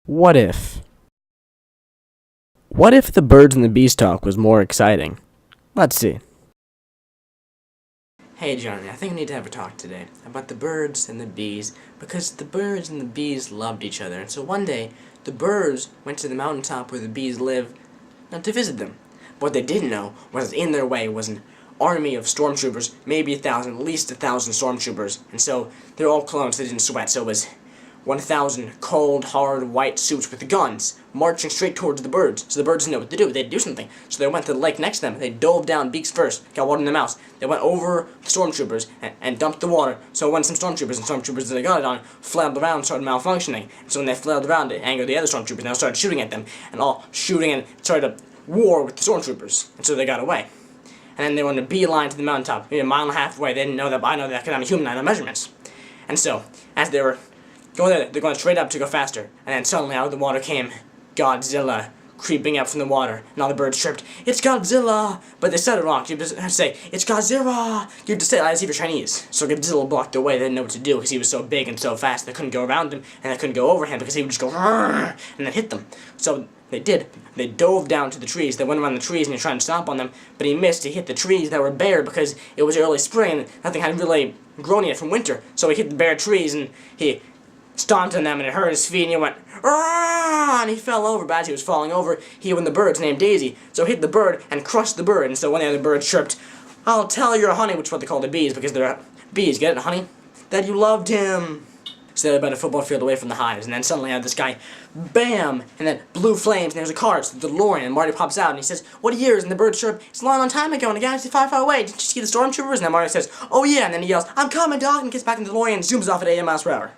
What if? What if the birds and the bees talk was more exciting? Let's see. Hey Johnny, I think we need to have a talk today about the birds and the bees, because the birds and the bees loved each other. And so one day, the birds went to the mountaintop where the bees live to visit them. But what they didn't know was that in their way was an army of stormtroopers, maybe 1,000, at least 1,000 stormtroopers. And so they're all clones, they didn't sweat, so it was 1,000 cold, hard, white suits with the guns, marching straight towards the birds. So the birds didn't know what to do. They had to do something. So they went to the lake next to them. They dove down, beaks first, got water in their mouths. They went over the stormtroopers and dumped the water. So when some stormtroopers that they got it on flailed around, started malfunctioning. And so when they flailed around, it angered the other stormtroopers. Now started shooting at them, and all shooting and started a war with the stormtroopers. And so they got away. And then they were on a beeline to the mountaintop, maybe a mile and a half away. They didn't know that, but I know that because I'm a human, I know measurements. And so, as they were going there, they're going straight up to go faster. And then suddenly out of the water came Godzilla creeping up from the water. And all the birds chirped, "It's Godzilla!" But they said it wrong. You have to say, "It's Godzilla!" You have to say it as if you're Chinese. So Godzilla blocked the way. They didn't know what to do because he was so big and so fast. They couldn't go around him, and they couldn't go over him because he would just go, "Rrr," and then hit them. So they did. They dove down to the trees. They went around the trees and he tried to stomp on them, but he missed. He hit the trees that were bare because it was early spring and nothing had really grown yet from winter. So he hit the bare trees and he stomped on them and it hurt his feet and he went, "Rrrr," and he fell over. But as he was falling over, he and the birds named Daisy. So he hit the bird and crushed the bird. And so one of the other birds chirped, "I'll tell your honey," which is what they call the bees because they're bees, get it, honey? "That you loved him." So they're about a football field away from the hives, and then suddenly I have this guy, bam, and then blue flames, and there's a car, it's the DeLorean, and Marty pops out, and he says, "What years?" And the bird chirp, "It's a long, long time ago, in a galaxy far, far away. Did you see the stormtroopers?" And then Marty says, "Oh yeah," and then he yells, "I'm coming, dog," and gets back in the DeLorean and zooms off at 80 miles per hour.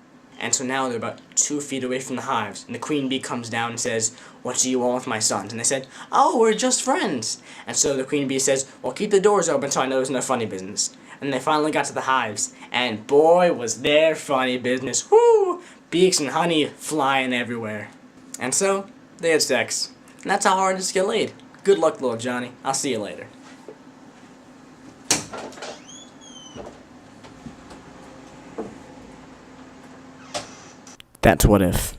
And so now they're about 2 feet away from the hives, and the queen bee comes down and says, "What do you want with my sons?" And they said, "Oh, we're just friends." And so the queen bee says, "Well, keep the doors open so I know there's no funny business." And they finally got to the hives, and boy, was there funny business. Whoo! Beaks and honey flying everywhere. And so, they had sex. And that's how hard it is to get laid. Good luck, little Johnny. I'll see you later. That's what if.